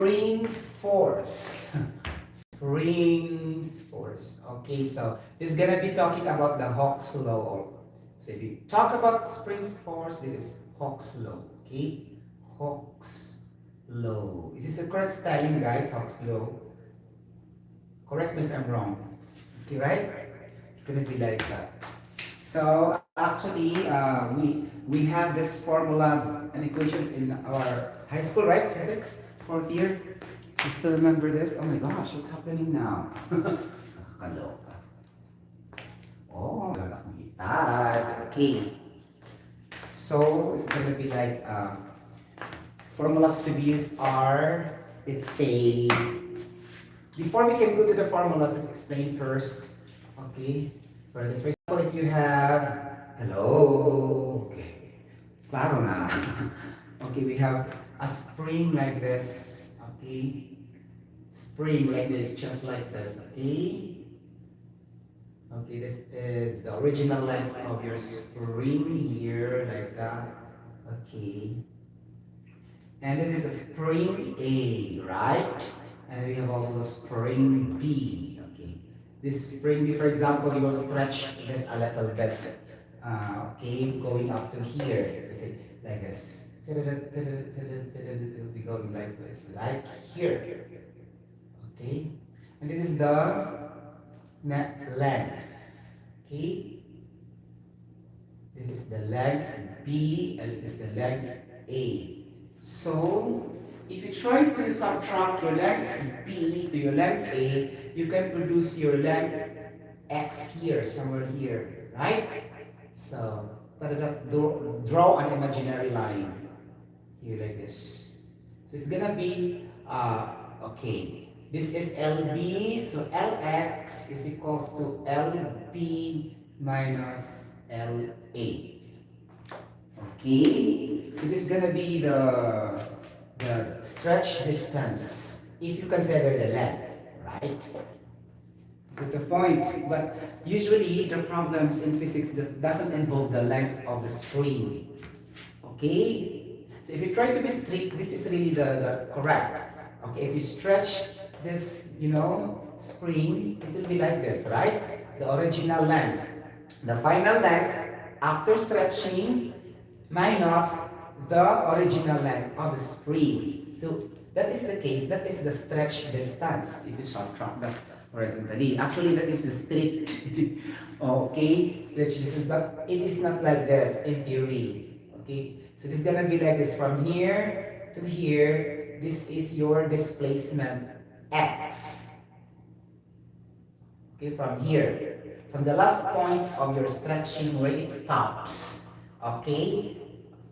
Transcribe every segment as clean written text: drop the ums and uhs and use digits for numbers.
Springs force. Springs force. Okay, so this is gonna be talking about the Hawk's law. So if you talk about springs force, this is Hawk's law. Okay, Hawk's law. Is this the correct spelling, guys? Hawk's law. Correct me if I'm wrong. Okay, right? It's gonna be like that. So actually, we have these formulas and equations in our high school, right? Physics, fourth year. You still remember this? Oh my gosh, what's happening now? Nakakaloka. Oh, wala akong hitad. Okay. So it's gonna be like formulas to be used are, let's say, before we can go to the formulas, let's explain first. Okay. For this, for example, if you have, hello, okay, claro na. Okay, we have a spring like this, okay, spring like this, just like this, okay. Okay, this is the original length of your spring here, like that, okay. And this is a spring A, right? And we have also the spring B, okay. This spring B, for example, you will stretch this a little bit, okay, going up to here, let's say, like this. It will be going like this, like here, okay. And this is the length, okay. This is the length B, and this is the length A. So, if you try to subtract your length B to your length A, you can produce your length X here, somewhere here, right? So, draw an imaginary line here like this. So, it's gonna be, okay, this is LB, so LX is equals to LB minus LA. Okay, so this is gonna be the stretch distance if you consider the length, right? Get the point. But usually the problems in physics that doesn't involve the length of the string. Okay, so if you try to be strict, this is really the correct. Okay, if you stretch this, spring, it will be like this, right? The original length, the final length after stretching minus the original length of the spring. So that is the case, that is the stretch distance if you subtract that horizontally. Actually, that is the strict, okay, stretch distance, but it is not like this in theory. Okay, so this is gonna be like this from here to here. This is your displacement x. Okay, from here, from the last point of your stretching where it stops. Okay,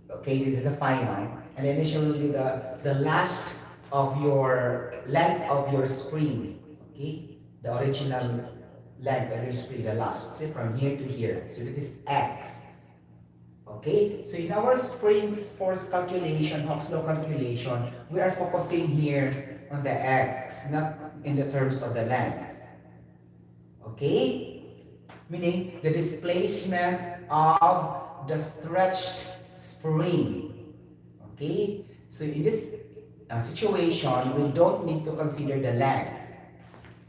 okay, this is the final, and the initial will be the last of your length of your spring. Okay, the original length of your spring, the last. So from here to here. So this is x. Okay, so in our springs force calculation, Hawk's law calculation, we are focusing here on the x, not in the terms of the length. Okay, meaning the displacement of the stretched spring. Okay, so in this situation, we don't need to consider the length,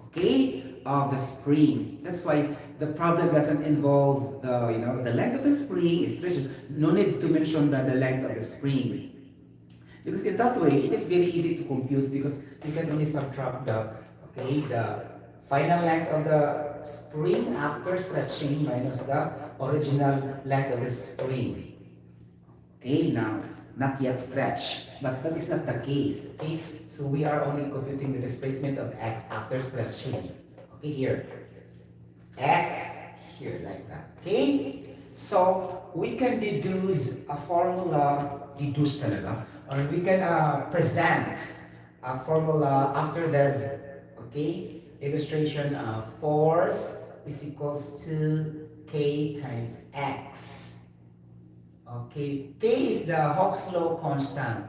okay, of the spring. That's why the problem doesn't involve the length of the spring is stretched. No need to mention the length of the spring, because in that way it is very easy to compute, because you can only subtract the final length of the spring after stretching minus the original length of the spring. Okay, now, not yet stretched, but that is not the case. Okay, so we are only computing the displacement of x after stretching. Okay, here, x here like that. Okay, so we can deduce a formula, deduce talaga, or we can present a formula after this. Okay, illustration of force is equals to k times x. Okay, k is the Hawk's law constant.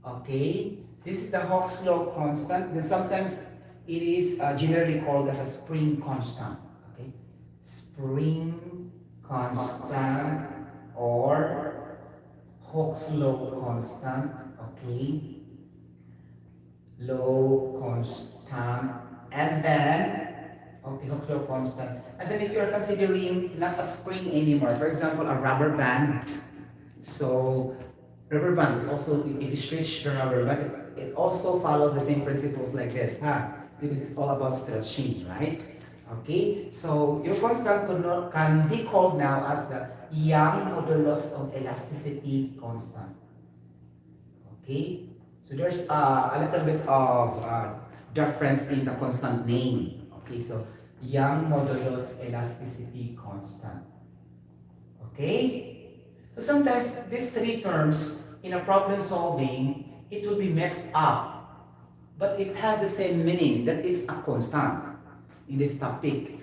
Okay, this is the Hawk's law constant. Then sometimes it is generally called as a spring constant. Okay, spring constant or Hawk's law constant. Okay, low constant, and then, okay, Hooke's law constant. And then if you're considering not a spring anymore, for example, a rubber band. So rubber band is also, if you stretch the rubber band, it also follows the same principles like this, huh? Because it's all about stretching, right? Okay, so your constant can be called now as the Young modulus of elasticity constant. Okay, so there's a little bit of difference in the constant name. Okay, so Young modulus elasticity constant. Okay, so sometimes these three terms in a problem solving, it will be mixed up, but it has the same meaning. That is a constant in this topic.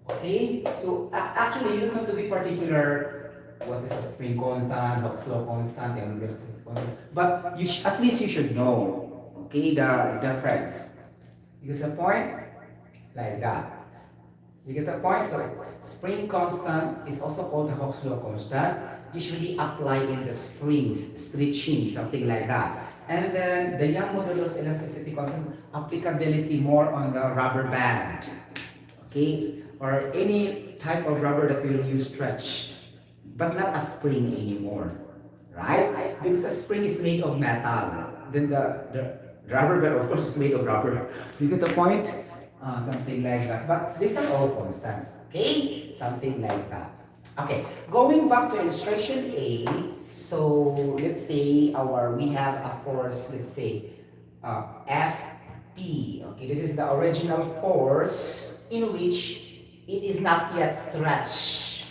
Okay, so actually you don't have to be particular. What is a spring constant, Hooke's law constant, the Elasticity constant, but at least you should know. Okay, the difference. You get the point? Like that. You get the point? So spring constant is also called the Hooke's law constant. Usually apply in the springs, stretching, something like that. And then the Young modulus elasticity constant applicability more on the rubber band. Okay, or any type of rubber that will use stretch, but not a spring anymore, right? Because a spring is made of metal. Then the rubber band, of course, is made of rubber. You get the point? Something like that. But these are all constants, okay? Something like that. Okay, going back to illustration A, so let's say we have a force, let's say FP. Okay, this is the original force in which it is not yet stretched.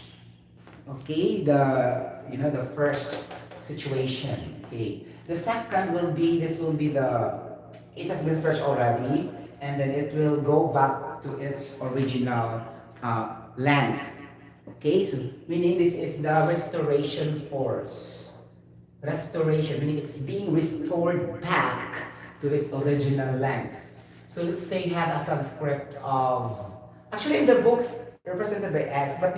Okay, the first situation. Okay, the second will be, this will be it has been stretched already, and then it will go back to its original length. Okay, so meaning this is the restoration force. Restoration, meaning it's being restored back to its original length. So let's say have a subscript of, actually in the books represented by S, but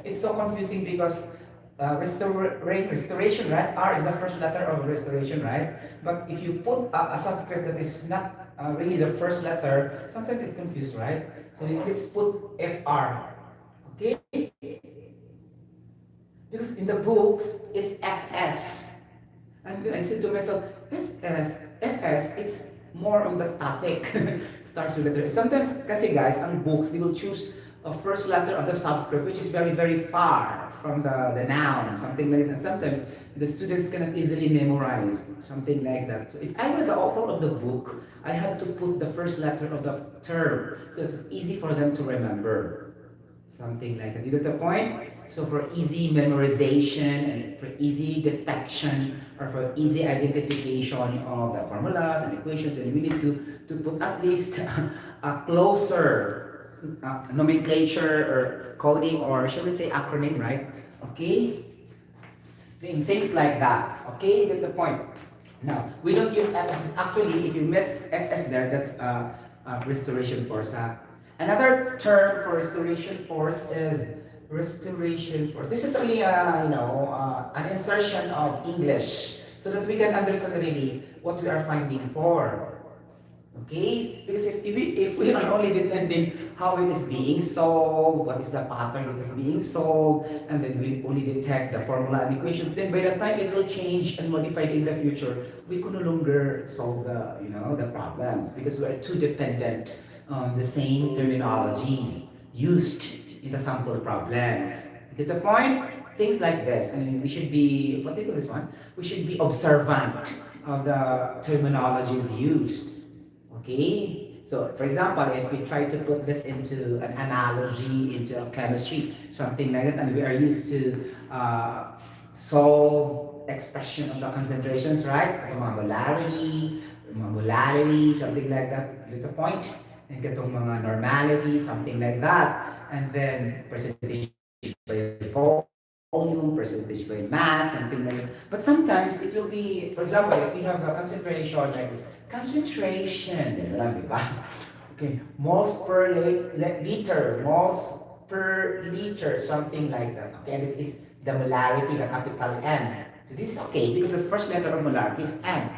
it's so confusing because restoration, right? R is the first letter of restoration, right? But if you put a subscript that is not really the first letter, sometimes it confuses, right? So let's put FR, okay? Because in the books, it's FS. And then I said to myself, FS, it's more on the static. Starts with letter. Sometimes, kasi guys, ang books, they will choose a first letter of the subscript, which is very, very far from the noun, something like that. Sometimes, the students cannot easily memorize, something like that. So if I were the author of the book, I had to put the first letter of the term, so it's easy for them to remember. Something like that. You get the point? So for easy memorization and for easy detection or for easy identification of the formulas and equations, and we need to put at least a closer nomenclature or coding, or shall we say acronym, right? Okay? Things like that. Okay? You get the point? Now, we don't use FS. Actually, if you met FS there, that's restoration force. Another term for restoration force is restoration force. This is only an insertion of English so that we can understand really what we are finding for. Okay? Because if we are only depending how it is being solved, what is the pattern it is being solved, and then we only detect the formula and equations, then by the time it will change and modified in the future, we could no longer solve the problems because we are too dependent on the same terminologies used in the sample problems. Get the point? Things like this. I mean, we should be, what do you call this one? We should be observant of the terminologies used. Okay? So, for example, if we try to put this into an analogy, into chemistry, something like that, and we are used to solve expression of the concentrations, right? Molarity, something like that. You get the point? And katong mga normality, something like that. And then percentage by volume, percentage by mass, something like that. But sometimes it will be, for example, if we have a concentration like this, concentration, gano'n, di ba? Okay, moles per liter, moles per liter, something like that. Okay, and this is the molarity, the capital M. So this is okay because the first letter of molarity is M.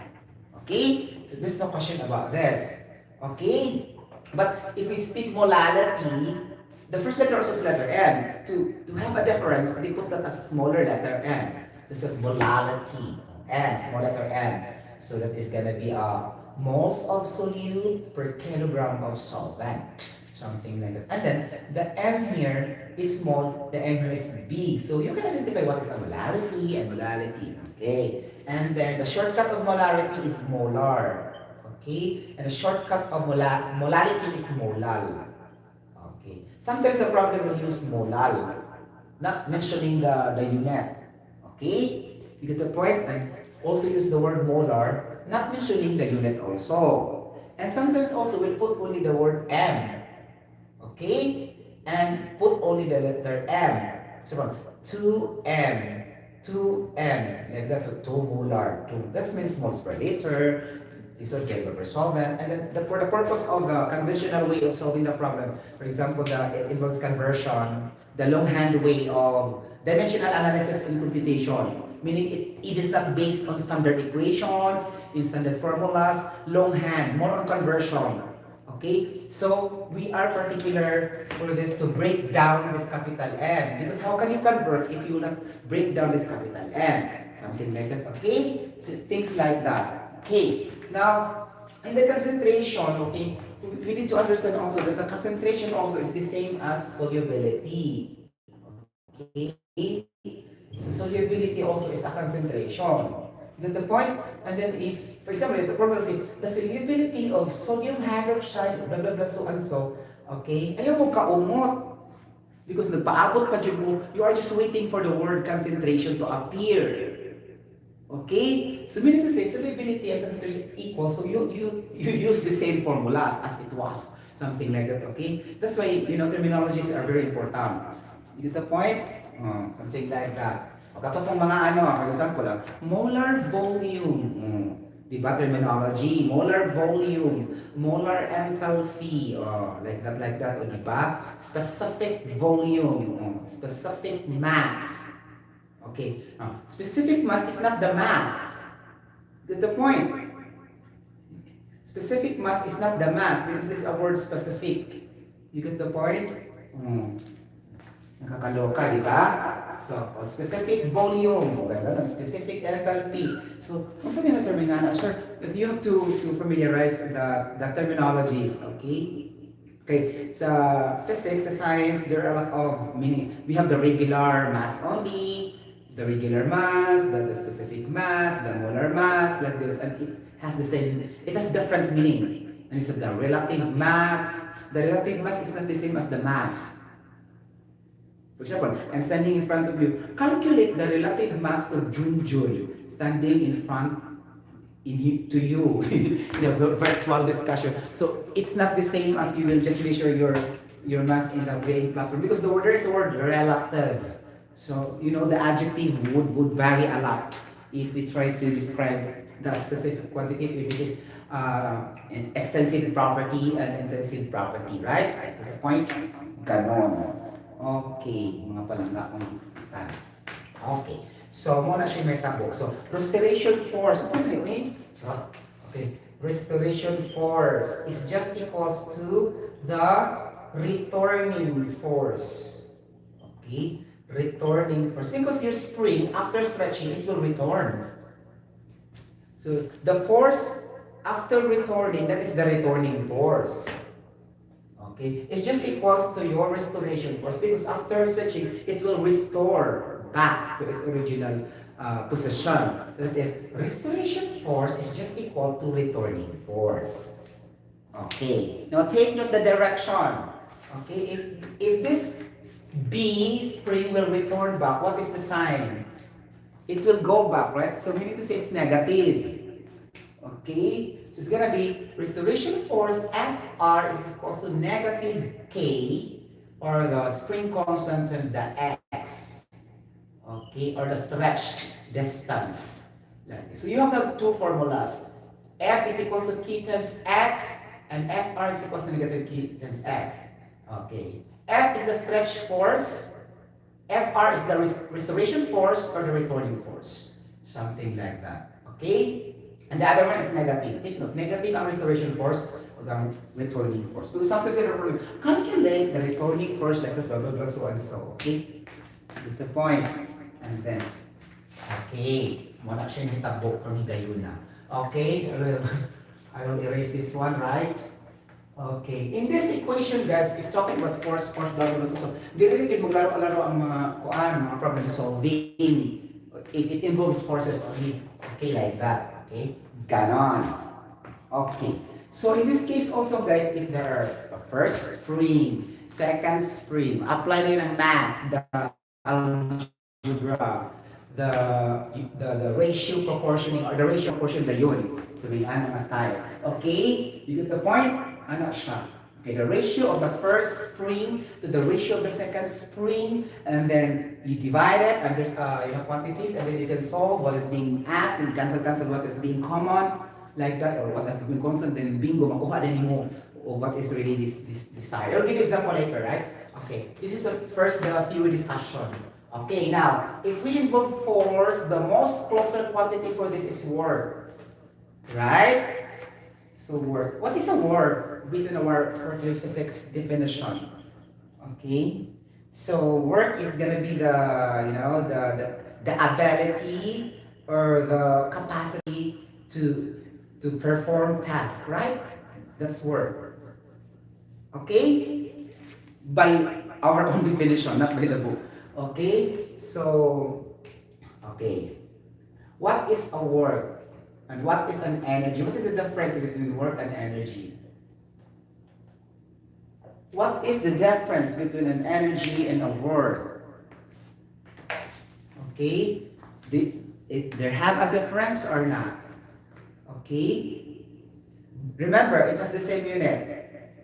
Okay? So there's no question about this. Okay? But if we speak molality, the first letter also is letter M. To have a difference, they put that as a smaller letter M. This is molality. M, small letter M. So that is gonna be moles of solute per kilogram of solvent. Something like that. And then the M here is small, the M here is big. So you can identify what is a molarity and molality. Okay. And then the shortcut of molarity is molar. Okay. And the shortcut of molality is molal. Okay. Sometimes the problem will use molal, not mentioning the unit. Okay. You get the point? And also use the word molar, not mentioning the unit also. And sometimes also we'll put only the word M. Okay? And put only the letter M. So 2M, 2M, like that's a 2 molar. 2. That means moles per liter. This one kilogram per solvent. And then for the purpose of the conventional way of solving the problem, for example, it involves conversion, the longhand way of dimensional analysis and computation, meaning it is not based on standard equations, in standard formulas, longhand, more on conversion. Okay, so we are particular for this to break down this capital M, because how can you convert if you will not break down this capital M? Something like that, okay? So things like that. Okay, now in the concentration, okay, we need to understand also that the concentration also is the same as solubility. Okay, so solubility also is a concentration. Then the point, and then if, for example, if the problem is the solubility of sodium hydroxide, blah blah blah, so and so, okay, ayaw mo kaumot. Because nagpaabot pa dyan mo, you are just waiting for the word concentration to appear. Okay? So meaning to say, solubility and concentration is equal, so you use the same formulas as it was. Something like that, okay? That's why, terminologies are very important. You get the point? Something like that. Kato pong mga for example, molar volume. Diba terminology? Molar volume, molar enthalpy, like that, o diba? Specific volume, specific mass. Okay, specific mass is not the mass. Get the point? Specific mass is not the mass because this is a word specific. You get the point? Nakakaloka, di ba? So, specific volume, specific enthalpy. So, kung saan nila sir may nga sir, you have to familiarize the terminologies, okay? Okay, sa physics, sa science, there are a lot of meaning. We have the regular mass only, the regular mass, the specific mass, the molar mass, like this, and it has the same, it has different meaning. And it's the relative mass. The relative mass is not the same as the mass. For example, I'm standing in front of you. Calculate the relative mass of Junjun standing in front to you in a virtual discussion. So it's not the same as you will just measure your mass in the weighing platform, because there is the word relative. So the adjective would vary a lot if we try to describe the specific quantity, if it is an extensive property and intensive property, right? To the point, ganon. Okay, mga palangga kong itan. Okay, so muna siya may tabo. So, restoration force. So, okay, restoration force is just equals to the returning force. Okay, returning force. Because your spring, after stretching, it will return. So, the force after returning, that is the returning force. Okay, it's just equals to your restoration force, because after stretching, it will restore back to its original position. So that is, restoration force is just equal to returning force. Okay, now take note the direction. Okay, if this B spring will return back, what is the sign? It will go back, right? So we need to say it's negative. Okay, so it's gonna be restoration force Fr is equals to negative K, or the spring constant times the X. Okay, or the stretched distance. So you have the two formulas. F is equals to K times X, and Fr is equals to negative K times X. Okay, F is the stretched force, Fr is the restoration force or the returning force. Something like that. Okay? And the other one is negative. Take note, negative ang restoration force o ang returning force. Because sometimes in the calculate the returning force like this, blah, blah, blah, so and so. Okay? That's the point. And then, okay. Wala siya yung hitabo kung higayon na. Okay? I will erase this one, right? Okay. In this equation, guys, if talking about force, blah, blah, blah, so, di rin din maglaro-laro ang mga mga problem solving. It involves forces only. Okay, like that. Okay? Ganon. Okay. So in this case also, guys, if there are a first spring, second spring, apply na yun ang math, the algebra, the ratio proportioning, or the ratio proportion the yun. Sabihin, ano mas tayo. Okay? You get the point? Ano siya? Okay, the ratio of the first spring to the ratio of the second spring, and then you divide it, and there's quantities, and then you can solve what is being asked, and cancel what is being common, like that, or what has been constant, then bingo, makuha din mo what is really this desired. I'll give you example later, right? Okay, this is the theory discussion. Okay, now, if we involve force, the most closer quantity for this is work, right? So work. What is a work? Based on our physics definition. Okay. So work is gonna be the ability or the capacity to perform tasks, right? That's work. Okay? By our own definition, not by the book. Okay? So what is a work? And what is an energy? What is the difference between work and energy? What is the difference between an energy and a work? Okay? There have a difference or not? Okay? Remember, it has the same unit.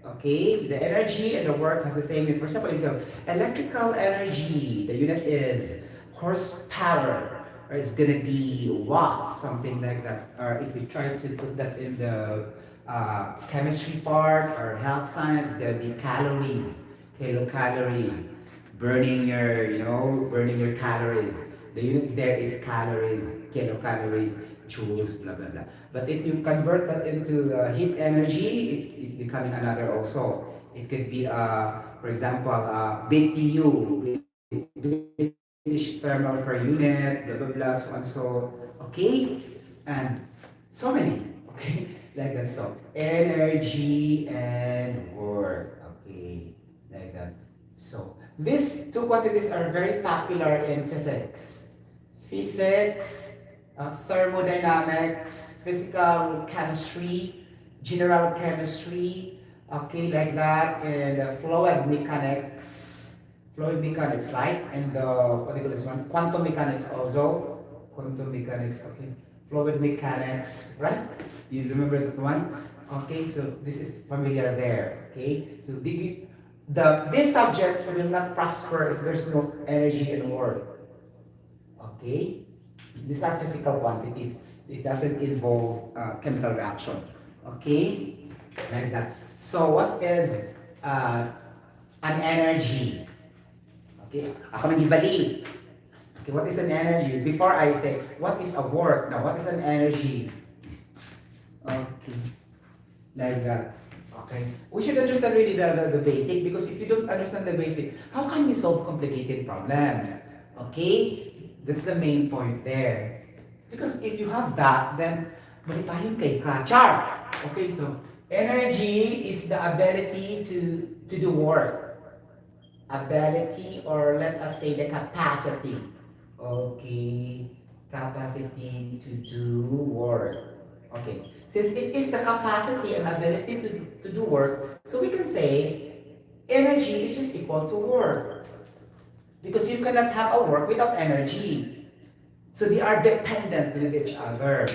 Okay? The energy and the work has the same unit. For example, if you have electrical energy, the unit is horsepower. Or it's gonna be watts, something like that. Or if we try to put that in the chemistry part or health science, there'll be calories, kilocalories, burning your calories. The unit there is calories, kilocalories, joules, blah blah blah. But if you convert that into heat energy, it becomes another also. It could be, for example, BTU, British thermal per unit, blah blah blah, so and so. Okay, and so many. Okay, like that. So energy and work. Okay, like that. So these two quantities are very popular in physics. Physics, thermodynamics, physical chemistry, general chemistry. Okay, like that, and fluid mechanics. Fluid mechanics, right? And the, what do you call this one? Quantum mechanics also. Quantum mechanics, okay. Fluid mechanics, right? You remember that one? Okay, so this is familiar there, okay? So these subjects will not prosper if there's no energy and work. Okay? These are physical quantities. It doesn't involve chemical reaction. Okay? Like that. So what is an energy? Okay, ako nang ibalik. Okay, what is an energy? Before I say, what is a work? Now, what is an energy? Okay, like that. Okay, we should understand really the basic, because if you don't understand the basic, how can we solve complicated problems? Okay, that's the main point there. Because if you have that, then malipayong kay ka. Char! Okay, so energy is the ability to do work. Ability, or let us say the capacity. Okay, capacity to do work. Okay, since it is the capacity and ability to do work, so we can say energy is just equal to work. Because you cannot have a work without energy. So they are dependent with each other.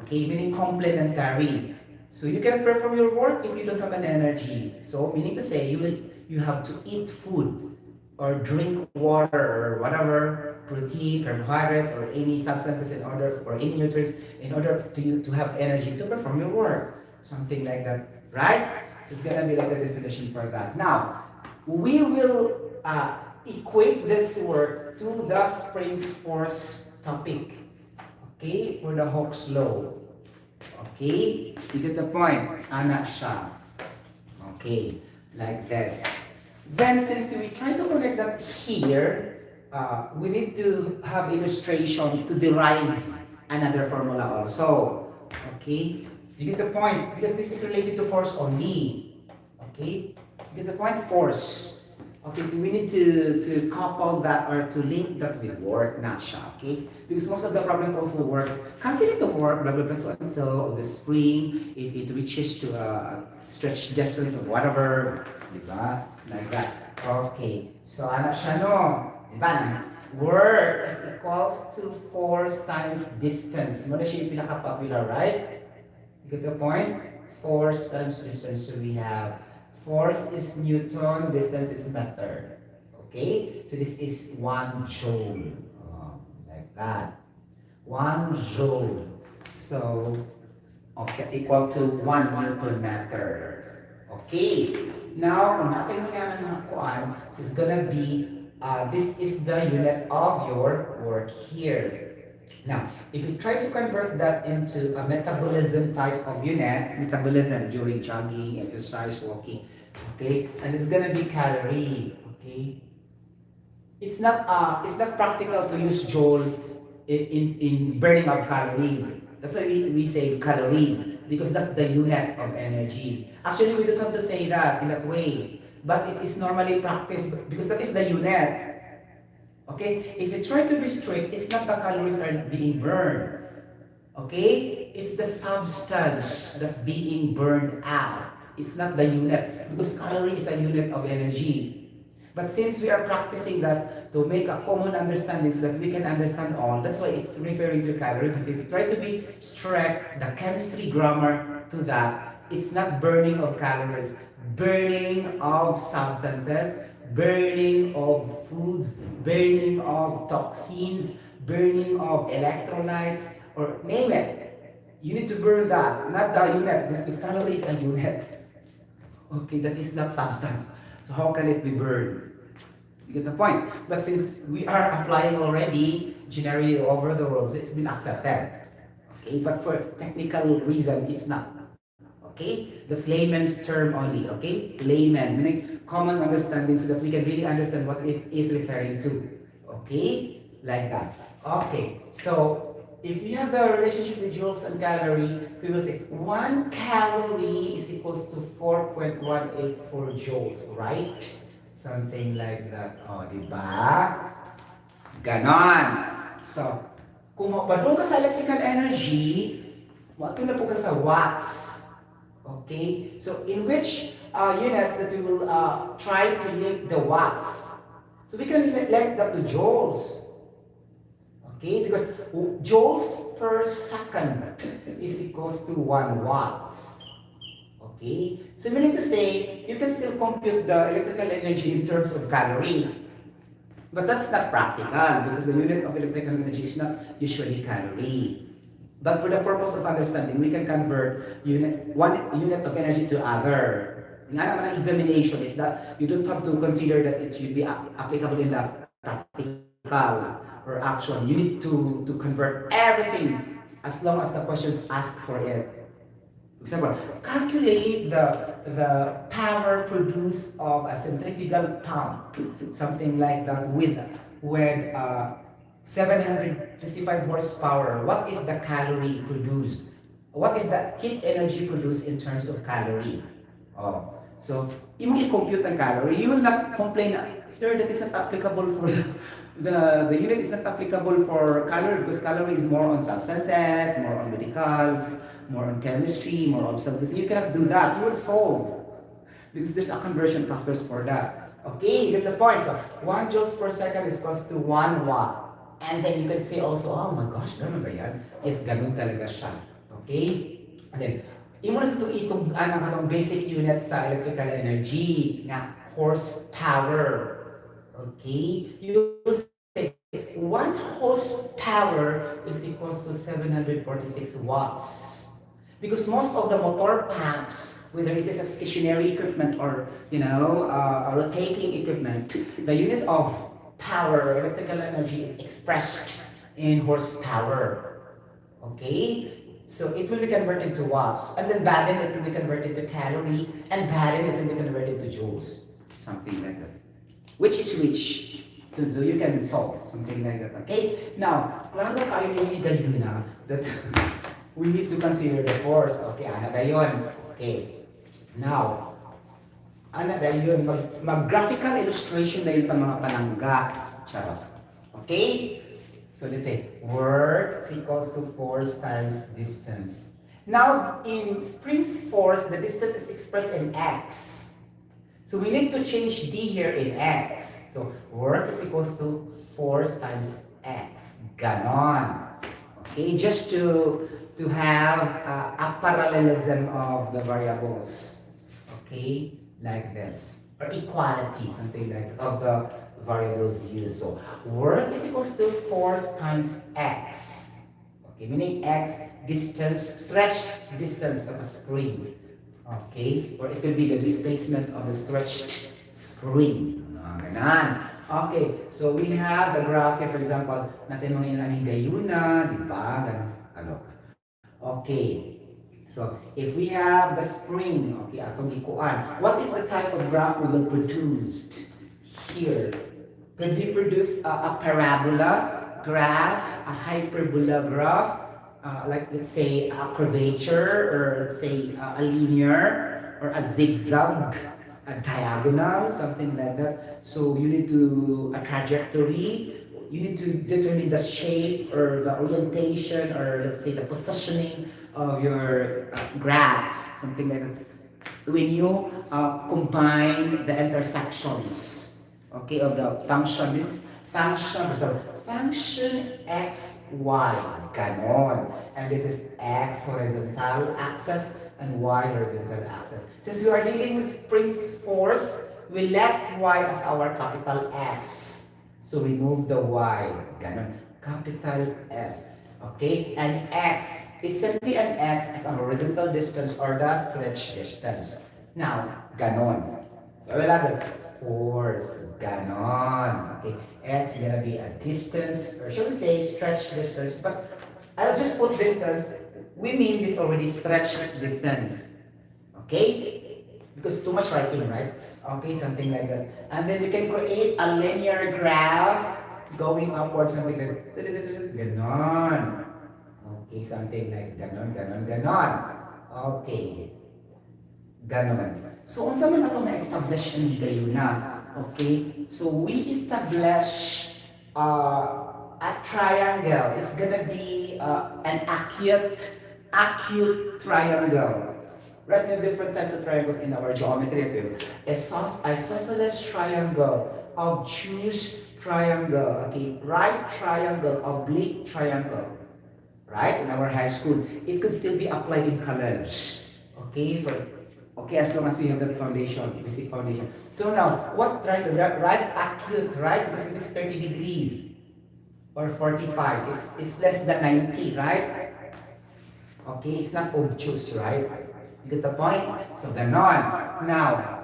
Okay, meaning complementary. So you cannot perform your work if you don't have an energy. So meaning to say you have to eat food or drink water or whatever, protein, carbohydrates, or any substances or any nutrients in order for you to have energy to perform your work. Something like that, right? So it's gonna be like the definition for that. Now, we will equate this work to the Springs force topic. Okay, for the Hooke's law. Okay? You get the point? Anak siya. Okay, like this. Then since we try to connect that here, we need to have illustration to derive another formula also. Okay? You get the point? Because this is related to force only. Okay? You get the point? Force. Okay, so we need to couple that or to link that with work, not siya, okay? Because most of the problems also work. Calculate the work, blah, blah, blah, so and so, of the spring, if it reaches to a stretch distance of whatever, diba? Like that. Okay, so ano siya, no? Diba? Work is equals to force times distance. Muna siya yung pinaka-popular, right? You get the point? Force times distance, so we have force is Newton, distance is meter. Okay? So this is 1 joule. Like that. 1 joule. So, okay, equal to 1 Newton meter. Okay? Now, kung natin nga ng mga kuan, so it's gonna be, this is the unit of your work here. Now, if you try to convert that into a metabolism type of unit, metabolism during jogging, exercise, walking, okay, and it's gonna be calorie, okay. It's not practical to use joule in burning of calories. That's why we say calories because that's the unit of energy. Actually, we don't have to say that in that way, but it is normally practiced because that is the unit. Okay? If you try to restrict, it's not the calories are being burned. Okay? It's the substance that being burned out. It's not the unit. Because calorie is a unit of energy. But since we are practicing that to make a common understanding so that we can understand all, that's why it's referring to calorie. But if you try to be strict, the chemistry grammar to that, it's not burning of calories, burning of substances, burning of foods, burning of toxins, burning of electrolytes, or name it. You need to burn that, not the unit. This is calorie is a unit. Okay, that is not substance. So how can it be burned? You get the point. But since we are applying already generally over the world, so it's been accepted. Okay, but for technical reason, it's not. Okay? That's layman's term only, okay? Layman, meaning common understanding so that we can really understand what it is referring to. Okay? Like that. Okay, so if you have the relationship with joules and calorie, so we will say 1 calorie is equals to 4.184 joules, right? Something like that. O, diba? Ganon. So, kung mapadung ka sa electrical energy, matulad po ka sa watts. Okay, so in which units that we will try to link the watts. So we can link that to joules. Okay, because joules per second is equals to 1 watt. Okay, so meaning to say, you can still compute the electrical energy in terms of calorie. But that's not practical because the unit of electrical energy is not usually calorie. But for the purpose of understanding, we can convert one unit of energy to other. Nga naman ang examination, that you don't have to consider that it should be applicable in the practical or actual. You need to convert everything as long as the questions ask for it. For example, calculate the power produced of a centrifugal pump, something like that with 755 horsepower. What is the calorie produced? What is the heat energy produced in terms of calorie? Oh, so if you compute the calorie, you will not complain, sir, that is not applicable for the unit is not applicable for calorie because calorie is more on substances, more on medicals, more on chemistry, more on substances. You cannot do that. You will solve because there's a conversion factors for that. Okay, you get the point. So 1 joules per second is equals to 1 watt. And then you can say also, oh my gosh, ganun ba yan? Yes, ganun talaga siya. Okay? And then, imo na sa itong basic unit sa electrical energy na horsepower. Okay? You will say, 1 horsepower is equals to 746 watts. Because most of the motor pumps, whether it is a stationary equipment or, a rotating equipment, the unit of power, electrical energy is expressed in horsepower. Okay? So it will be converted to watts, and then baden it will be converted to calorie, and baden it will be converted to joules, something like that. Which is which? So you can solve something like that. Okay. Now, klaro kayo yung na that we need to consider the force. Okay, ano na yun? Okay. Now, ano na yun? Mag-graphical illustration na yun ng mga panangga. Charot. Okay? So let's say, work is equals to force times distance. Now, in Spring's force, the distance is expressed in x. So we need to change d here in x. So work is equals to force times x. Ganon. Okay, just to have a parallelism of the variables. Okay, like this. Or equality, something like that, of the variables used. So work is equals to force times x. Okay, meaning x, distance, stretched distance of a spring. Okay, or it could be the displacement of the stretched spring. Ganon. Okay, so we have the graph here, for example, natin mo yun ang higayuna, di ba? Ganon, kaloka. Okay, so if we have the spring, okay, atong ikuan, what is the type of graph we will produce here? Could we produce a parabola graph, a hyperbola graph, like let's say a curvature, or let's say a linear, or a zigzag, a diagonal, something like that. So you need to, a trajectory, you need to determine the shape or the orientation, or let's say the positioning of your graph, something like that. When you combine the intersections, okay, of the function, this function, so function x, y, ganon. And this is x horizontal axis and y horizontal axis. Since we are dealing with Spring's force, we left y as our capital F. So we move the y, ganon, capital F. Okay, and x is simply an x as a horizontal distance or the stretch distance. Now, ganon. So we'll have the force, ganon. Okay, x is gonna be a distance, or should we say stretch distance, but I'll just put distance. We mean this already stretched distance. Okay? Because too much writing, right? Okay, something like that. And then we can create a linear graph going upwards, something like that. Ganon. Okay, something like ganon, ganon, ganon. Okay. Ganon. So, unsa man ato na-establish ang higayuna? Okay? So, we establish a triangle. It's gonna be an acute triangle. Right? We have different types of triangles in our geometry too. Isosceles triangle, obtuse triangle, okay, right triangle, oblique triangle. Right? In our high school, it could still be applied in college. Okay, as long as we have that foundation, basic foundation. So now, what triangle? Right acute, right? Because it is 30 degrees or 45. It's less than 90, right? Okay, it's not obtuse, right? You get the point? So, ganon. Now,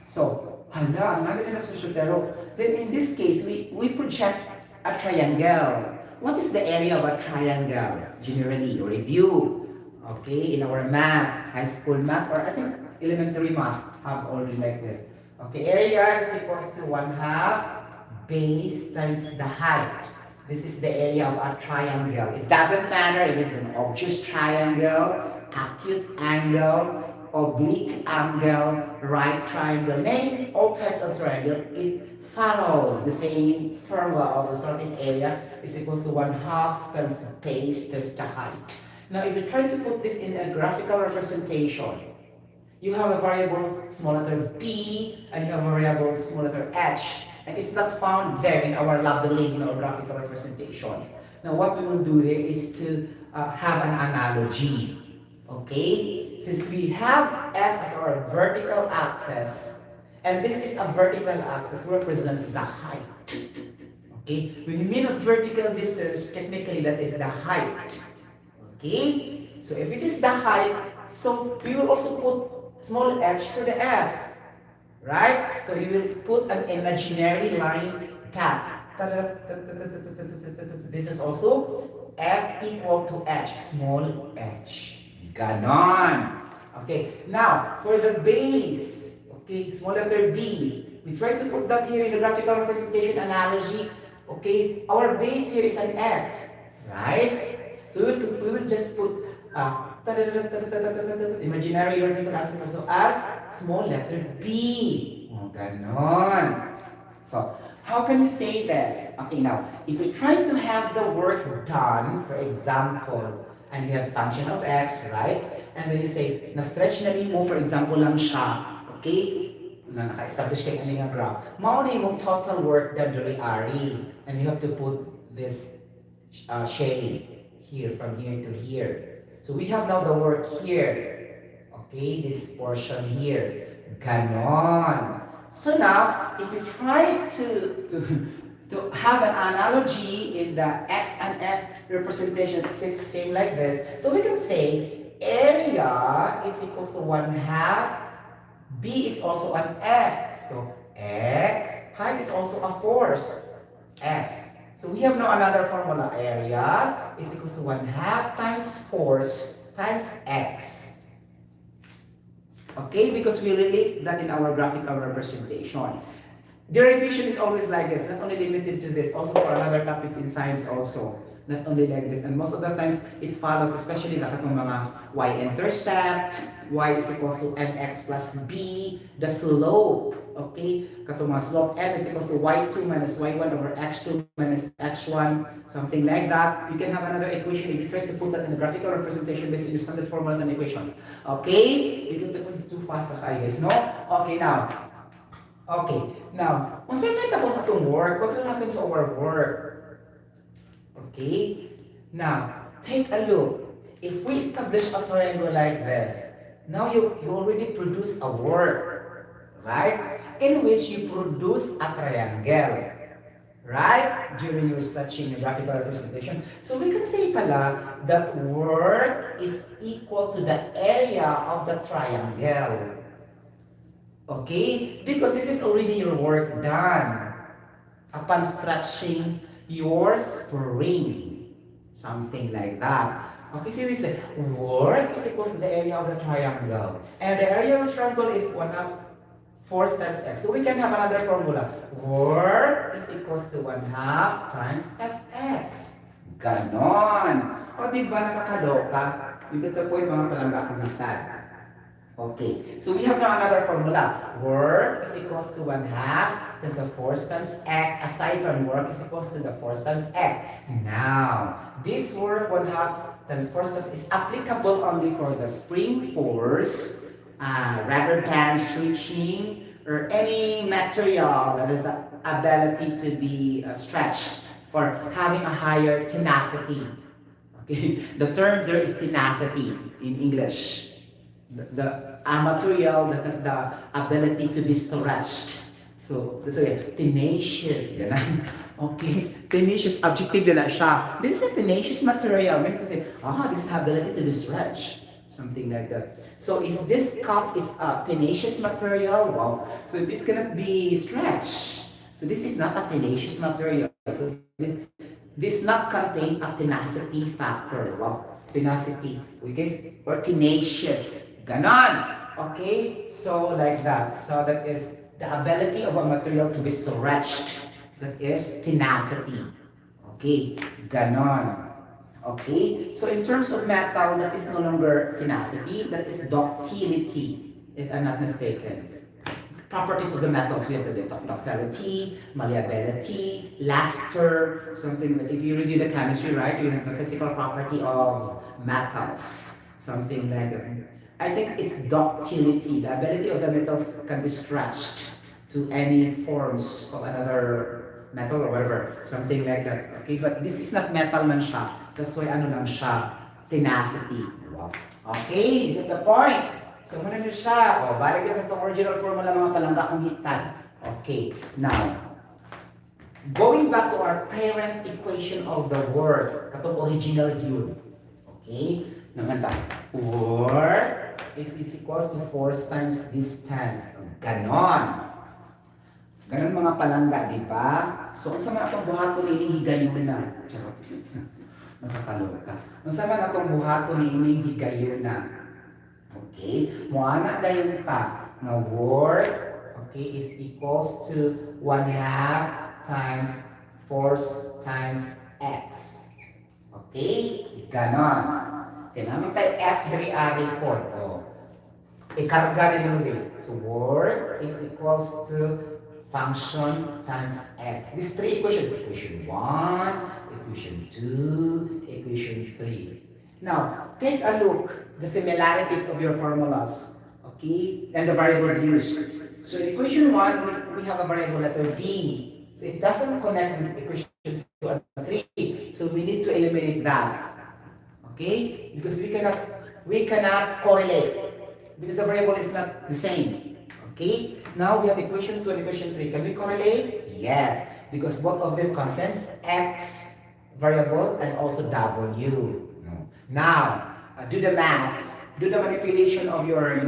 so, hala, ang natin na sa Sotero. Then in this case, we project a triangle. What is the area of a triangle? Generally, review. Okay, in our math, high school math, or I think elementary math have already like this. Okay, area is equals to 1/2 base times the height. This is the area of a triangle. It doesn't matter if it's an obtuse triangle, acute angle, oblique angle, right triangle, name all types of triangle. It follows the same formula of the surface area is equals to 1/2 times base times the height. Now, if you try to put this in a graphical representation, you have a variable small letter b and you have a variable small letter h, and it's not found there in our labeling, in our graphical representation. Now, what we will do there is to have an analogy. Okay? Since we have f as our vertical axis, and this is a vertical axis, represents the height. Okay? When you mean a vertical distance, technically that is the height. Okay? So if it is the height, so we will also put small h for the f. Right? So you will put an imaginary line cap. This is also F equal to H, small h. Ganon. Okay, now, for the base, okay, small letter B, we try to put that here in the graphical representation analogy. Okay, our base here is an X, right? So we will just put imaginary horizontal axis also as small letter B. Oh, ganon. So, how can we say this? Okay, now, if we try to have the work done, for example, and you have function of x, right? And then you say, na-stretch na mo, for example lang siya, okay? Na naka-establish kayo nga graph. Mauna yung total work done during RE. And you have to put this shade here, from here to here. So we have now the work here. Okay, this portion here. Ganon. So now, if you try to have an analogy in the X and F representation, same like this, so we can say area is equals to 1/2, B is also an X, so X, height is also a force, F. So we have now another formula, area is equals to 1/2 times force times X. Okay, because we relate that in our graphical representation. Derivation is always like this, not only limited to this, also for other topics in science also. Not only like this, and most of the times it follows, especially na katong mga y-intercept, y is equals to mx plus b, the slope, okay? Katong mga slope, m is equals to y2 minus y1 over x2 minus x1, something like that. You can have another equation if you try to put that in a graphical representation based on your standard formulas and equations. Okay? You can put too fast na kayo guys, no? Okay, now. Okay, now, once I made tapos atong work, what will happen to our work? Okay, now, take a look. If we establish a triangle like this, now you already produce a work, right? In which you produce a triangle, right? During your stretching your graphical representation. So we can say pala that work is equal to the area of the triangle. Okay? Because this is already your work done upon stretching your spring. Something like that. Okay, so we say work is equal to the area of the triangle. And the area of the triangle is 1/2 force times x. So we can have another formula. Work is equals to 1/2 times fx. Ganon. O diba nakakaloka? Ito po yung mga palangga kagitad. Okay, so we have now another formula. Work is equals to 1/2 times the force times x. Aside from work is equals to the force times x. Now, this work 1/2 times force is applicable only for the spring force, rather than stretching or any material that has the ability to be stretched or having a higher tenacity. Okay, the term there is tenacity in English. The material that has the ability to be stretched. So, tenacious, ganun. Okay, tenacious, objective na siya. This is a tenacious material. We have to say, this has ability to be stretched. Something like that. So, is this cup is a tenacious material? Wow. So, this cannot be stretched. So, this is not a tenacious material. So, this not contain a tenacity factor. Wow. Tenacity. Okay? Or tenacious. Ganon. Okay? So, like that. So, that is the ability of a material to be stretched. That is tenacity. Okay? Ganon. Okay? So, in terms of metal, that is no longer tenacity. That is ductility, if I'm not mistaken. Properties of the metals, we have the ductility, malleability, luster, something like, if you review the chemistry, right, you have the physical property of metals. Something like that. I think it's ductility. The ability of the metals can be stretched to any forms of another metal or whatever. Something like that. Okay, but this is not metal man siya. That's why ano lang siya, tenacity. Wow. Okay, you get the point. So muna nyo siya. O, balik natin sa original formula mga palangga kong hitad. Okay, now, going back to our parent equation of the word, katong original yun. Okay, nanganda. Work is equals to force times distance. Ganon. Ganon mga palangga, di ba? So, kung sa mga pagbuhato nila, higayon na. Makakaloka. Unsa man atong buhaton niining higayuna. Okay? Moana dayon ta nga work, okay, is equals to 1/2 times force times x. Okay? Ganon. Okay, namin tayo F3 ari po. Oh. Ikarga rin ulit. So, work is equals to function times x. These three equations, equation 1, equation 2, equation 3. Now, take a look the similarities of your formulas, okay, and the variables used. So in equation 1, we have a variable letter d. So it doesn't connect with equation 2 and 3. So we need to eliminate that. Okay? Because we cannot correlate. Because the variable is not the same. Okay? Now we have equation 2 and equation 3. Can we correlate? Yes. Because both of them contains x variable and also w. No. Now, do the math. Do the manipulation of your,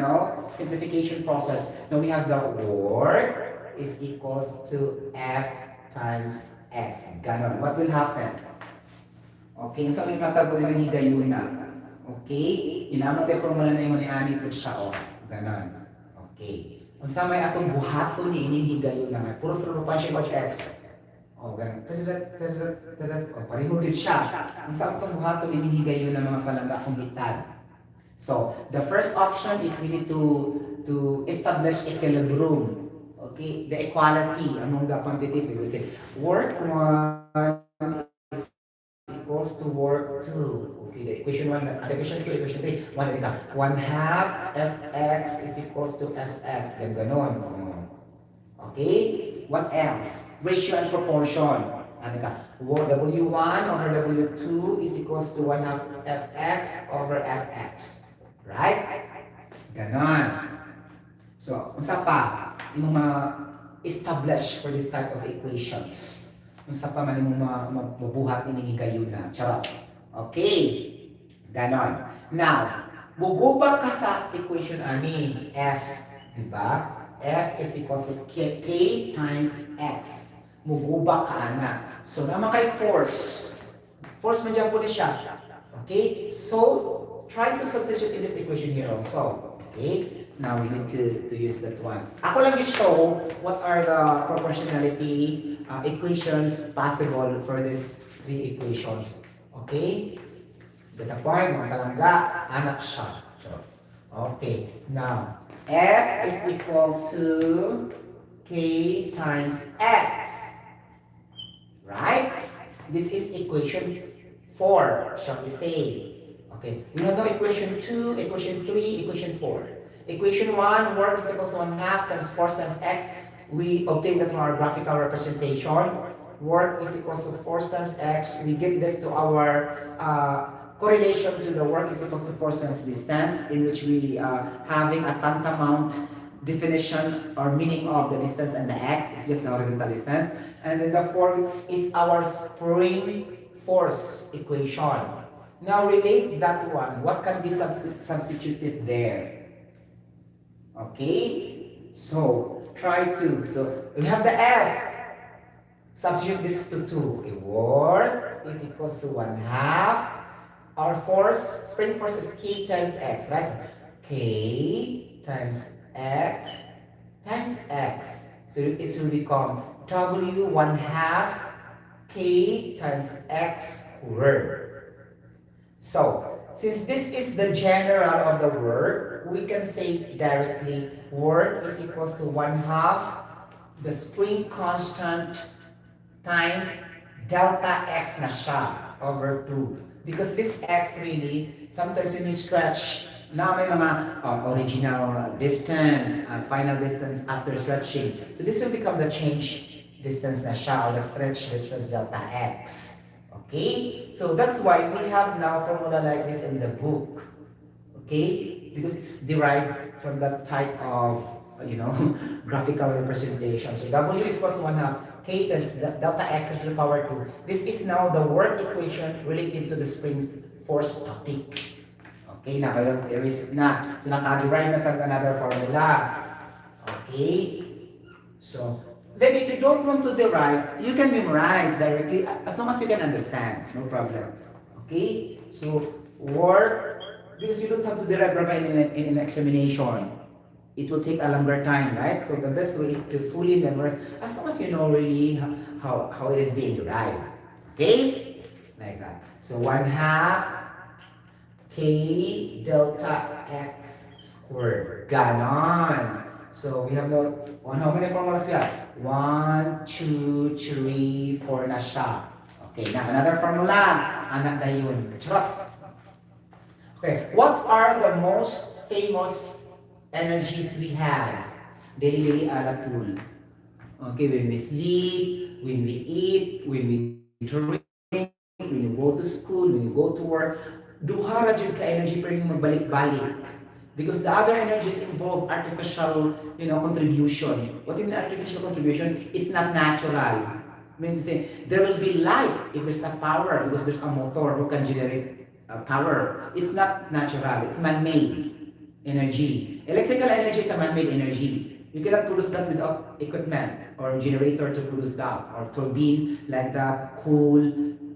simplification process. Now we have the work is equals to f times x. Ganon. What will happen? Okay, sa may matabo ng higayuna. Okay? Inamatay formula na yung ni-ani po siya, oh. Ganon. Okay. Kung sa may atong buhato ni ining higayuna, may puro sa rupan siya watch x. Oh, ganon. Oh, pareho din siya. Kung sa atong buhato ni ining higayuna mga palangga kong hitad. So, the first option is we need to establish equilibrium. Okay? The equality among the quantities. We will say, work 1 is equals to work 2. Okay, the equation 1, the equation 2, equation 3, 1/2 fx is equals to fx. Ganon. Okay? What else? Ratio and proportion. W1 over W2 is equals to 1/2 fx over fx. Right? Ganon. So, unsa pa yung establish for this type of equations? Unsa pa man yung mabuhat ining higayuna? Charot. Okay. Ganon. Now, buguba ka sa equation ani f, di ba? F is equals to k times x. Muguba ka ana. So, naman kay force. Force man dyan po siya. Okay? So, try to substitute in this equation here also. Okay? Now, we need to use that one. Ako lang i-show what are the proportionality equations possible for these three equations. Okay? Get the point, mga kalangga, anak siya. Okay. Now, f is equal to k times x. Right? This is equation 4, shall we say. Okay, we have now equation 2, equation 3, equation 4. Equation 1, work is equals to 1/2 times force times x. We obtain that from our graphical representation. Work is equals to force times x. We get this to our correlation to the work is equals to force times distance, in which we having a tantamount definition or meaning of the distance and the x. It's just the horizontal distance. And then the 4 is our spring force equation. Now relate that one. What can be substituted there? Okay? So, try to. So, we have the F. Substitute this to 2. Okay, work is equals to 1/2. Our force, spring force is K times X, right? So, K times X times X. So, it will become W 1/2 K times X squared. So, since this is the general of the work, we can say directly work is equals to 1/2 the spring constant times delta x na siya over 2. Because this x really, sometimes when you stretch, na may mga original distance, final distance after stretching. So this will become the change distance na siya, or the stretch distance delta x. Okay? So that's why we have now formula like this in the book. Okay? Because it's derived from that type of, graphical representation. So W is equals to 1/2 K times delta x to the power 2. This is now the work equation related to the spring force topic. Okay, now there is na. So naka-derive na tag another formula. Okay? So, then if you don't want to derive, you can memorize directly as long as you can understand. No problem. Okay? So, work, because you don't have to derive rabbi in an examination. It will take a longer time, right? So the best way is to fully memorize as long as you know really how it is being derived. Okay? Like that. So 1 half K delta X squared. Ganon. So we have the how many formulas we have? 1, 2, 3, 4 na siya. Okay, now another formula. Anak na yun. Charot. Okay, what are the most famous energies we have? Daily alatul. Okay, when we sleep, when we eat, when we drink, when you go to school, when you go to work, duha ra jud ka energy pero yung magbalik-balik. Because the other energies involve artificial, contribution. What do you mean artificial contribution? It's not natural. I mean to say, there will be light if there's a power because there's a motor who can generate power. It's not natural. It's man-made energy. Electrical energy is a man-made energy. You cannot produce that without equipment or generator to produce that or turbine like that, cool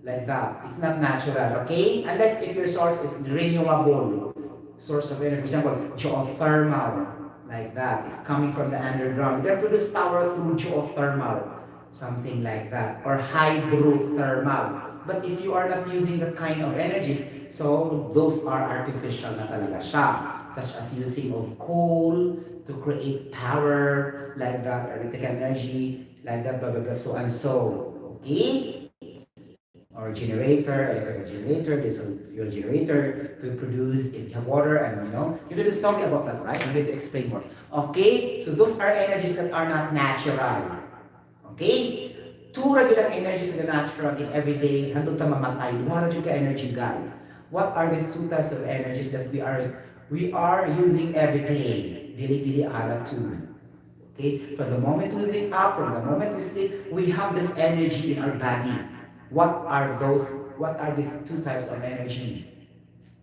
like that. It's not natural, okay? Unless if your source is renewable source of energy, for example, geothermal, like that. It's coming from the underground. You can produce power through geothermal, something like that, or hydrothermal. But if you are not using the kind of energies, so those are artificial na talaga siya, such as using of coal to create power, like that, or electrical energy, like that, blah, blah, blah, so and so. Okay? Or generator, electrical generator, diesel fuel generator to produce if you have water and you need to study about that, right? You need to explain more. Okay, so those are energies that are not natural. Okay? Two regular energies that are natural in everyday, hantod ta mamatay. Duha ra jud ka energy, guys. What are these two types of energies that we are using every day? Dili ala two. Okay? From the moment we wake up, from the moment we sleep, we have this energy in our body. What are those? What are these two types of energies?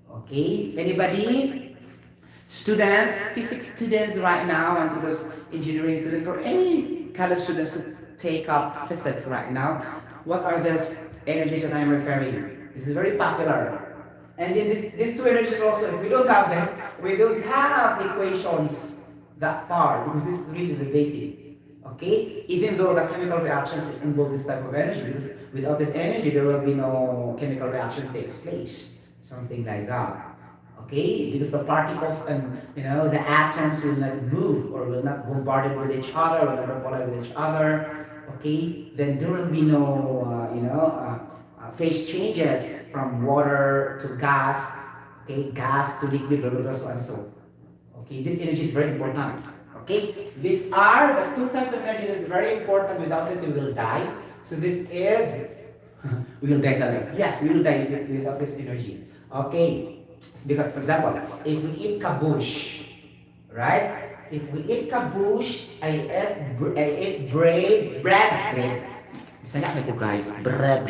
Okay, anybody? Students, physics students right now, and to those engineering students or any college students who take up physics right now, what are those energies that I'm referring? This is very popular. And then these two energies also, if we don't have this, we don't have equations that far because this is really the basic. Okay? Even though the chemical reactions involve this type of energy, because without this energy, there will be no chemical reaction takes place. Something like that. Okay? Because the particles and, the atoms will not move or will not bombard with each other, will never collide with each other. Okay? Then there will be no, phase changes from water to gas, okay? Gas to liquid, blah, blah, blah, so and so. Okay? This energy is very important. Okay, these are the two types of energy that is very important. Without this, we will die. So this is, we will die. Yes, we will die without this energy. Okay, because for example, if we eat kabush, right? If we eat kabush, I eat bread. Bisaya kayo guys, bread.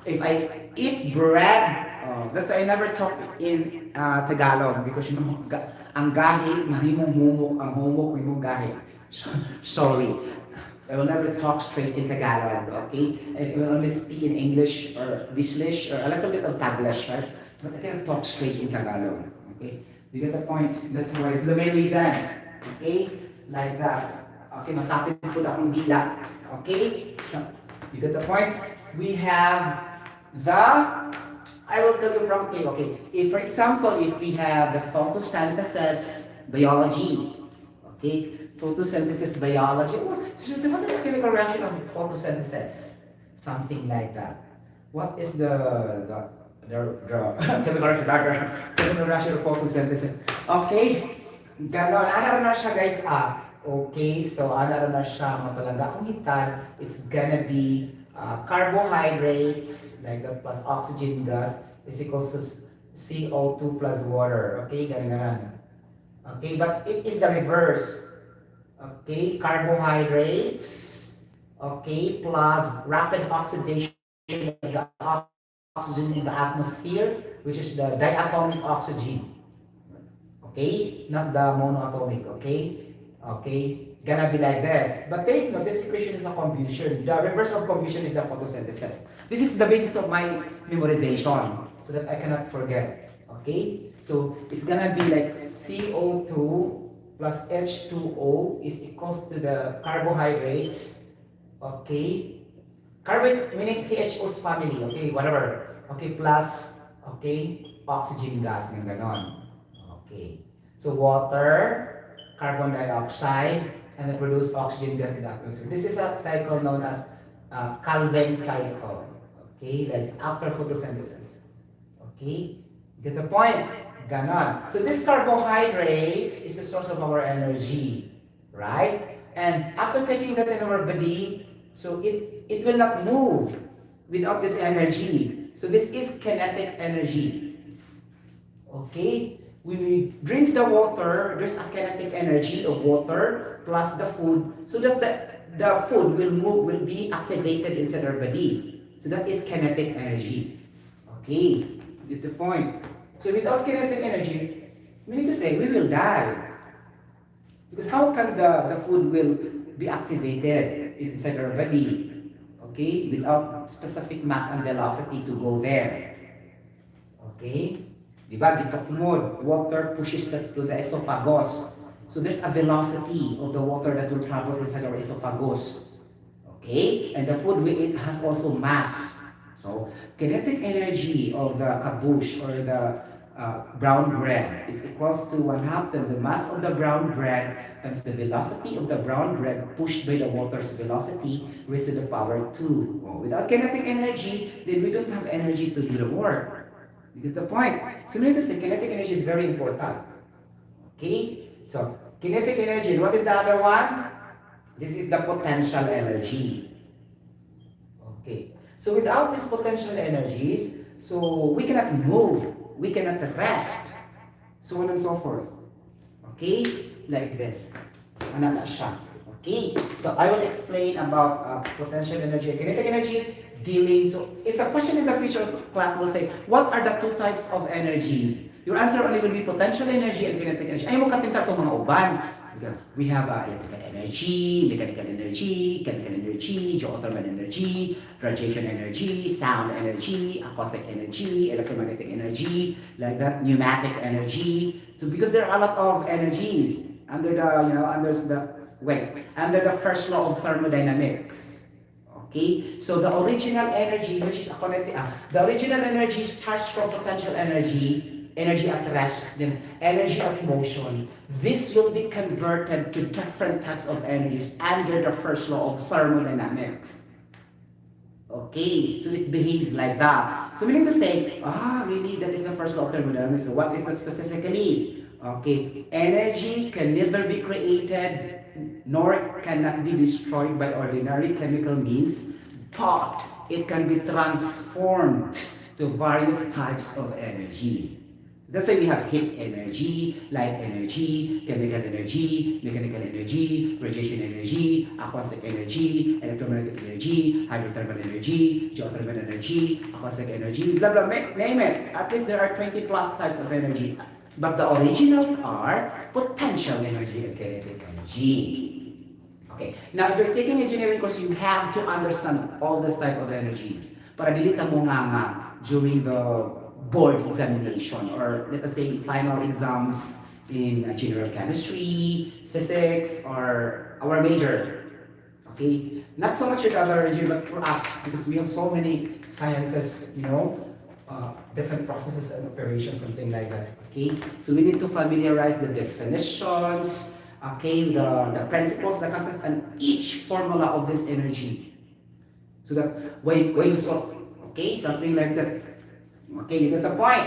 If I eat bread, that's why I never talk in Tagalog because ang gahi, mahimong humok, ang humok, mahimong gahi. Sorry. I will never talk straight in Tagalog, okay? I will only speak in English or Bislish or a little bit of Taglish, right? But I can't talk straight in Tagalog, okay? You get the point? That's why it's the main reason, okay? Like that. Okay, masapit po akong dila, okay? So, you get the point? We have I will tell you promptly, okay, if for example, if we have the photosynthesis biology, okay, photosynthesis biology, what is the chemical reaction of photosynthesis? Something like that. What is the chemical reaction of photosynthesis? Okay, ganon, ano na siya guys, okay, so ano na siya, matalaga kung hitan, it's gonna be carbohydrates, like that, plus oxygen gas is equals to CO2 plus water. Okay, ganun. Okay, but it is the reverse. Okay, carbohydrates, okay, plus rapid oxidation of the oxygen in the atmosphere, which is the diatomic oxygen. Okay, not the monoatomic, okay? Okay, gonna be like this. But take note, this equation is a combustion. The reverse of combustion is the photosynthesis. This is the basis of my memorization, so that I cannot forget. Okay, so it's gonna be like CO2 plus H2O is equals to the carbohydrates. Okay, carbohydrates meaning CHO's family. Okay, whatever. Okay, plus okay oxygen gas ng ganon. Okay, so water, carbon dioxide, and then produce oxygen gas in the atmosphere. This is a cycle known as Calvin cycle. Okay, like it's after photosynthesis. Okay, get the point? Ganon. So this carbohydrates is the source of our energy, right? And after taking that in our body, so it will not move without this energy. So this is kinetic energy. Okay? When we drink the water, there's a kinetic energy of water plus the food, so that the food will move, will be activated inside our body. So that is kinetic energy. Okay, get the point. So without kinetic energy, we need to say we will die. Because how can the food will be activated inside our body? Okay, without specific mass and velocity to go there. Okay? Diba? Gitakmod, water pushes that to the esophagus. So there's a velocity of the water that will travel inside our esophagus. Okay? And the food we eat has also mass. So kinetic energy of the kabush or the brown bread is equals to 1/2 times the mass of the brown bread times the velocity of the brown bread pushed by the water's velocity raised to the power 2. Oh, without kinetic energy, then we don't have energy to do the work. You get the point? So needless to say, kinetic energy is very important. Okay? So, kinetic energy. And what is the other one? This is the potential energy. Okay. So without these potential energies, so we cannot move. We cannot rest. So on and so forth. Okay? Like this. Another shot. Okay? So I will explain about potential energy and kinetic energy. Dealing. So if the question in the future class will say, what are the two types of energies? Your answer only will be potential energy and kinetic energy. Ay mo katinta itong mga uban. We have electrical energy, mechanical energy, chemical energy, geothermal energy, radiation energy, sound energy, acoustic energy, electromagnetic energy, like that, pneumatic energy. So because there are a lot of energies under the first law of thermodynamics. Okay, so the original energy, which is the original energy starts from potential energy, energy at rest, then energy at motion. This will be converted to different types of energies under the first law of thermodynamics. Okay, so it behaves like that. So meaning to say, really, that is the first law of thermodynamics. So what is that specifically? Okay, energy can neither be created nor cannot be destroyed by ordinary chemical means, but it can be transformed to various types of energies. That's why we have heat energy, light energy, chemical energy, mechanical energy, radiation energy, acoustic energy, electromagnetic energy, hydrothermal energy, geothermal energy, acoustic energy, blah blah, name it. At least there are 20 plus types of energy. But the originals are potential energy and kinetic energy. Okay, now if you're taking engineering course, you have to understand all this type of energies. Para dilita mo nga during the board examination, or let us say final exams in general chemistry, physics, or our major. Okay, not so much with other engineering, but for us, because we have so many sciences, different processes and operations, something like that. Okay, so we need to familiarize the definitions, okay, the principles, the concept, and each formula of this energy. So that when you saw, okay, something like that. Okay, you get the point?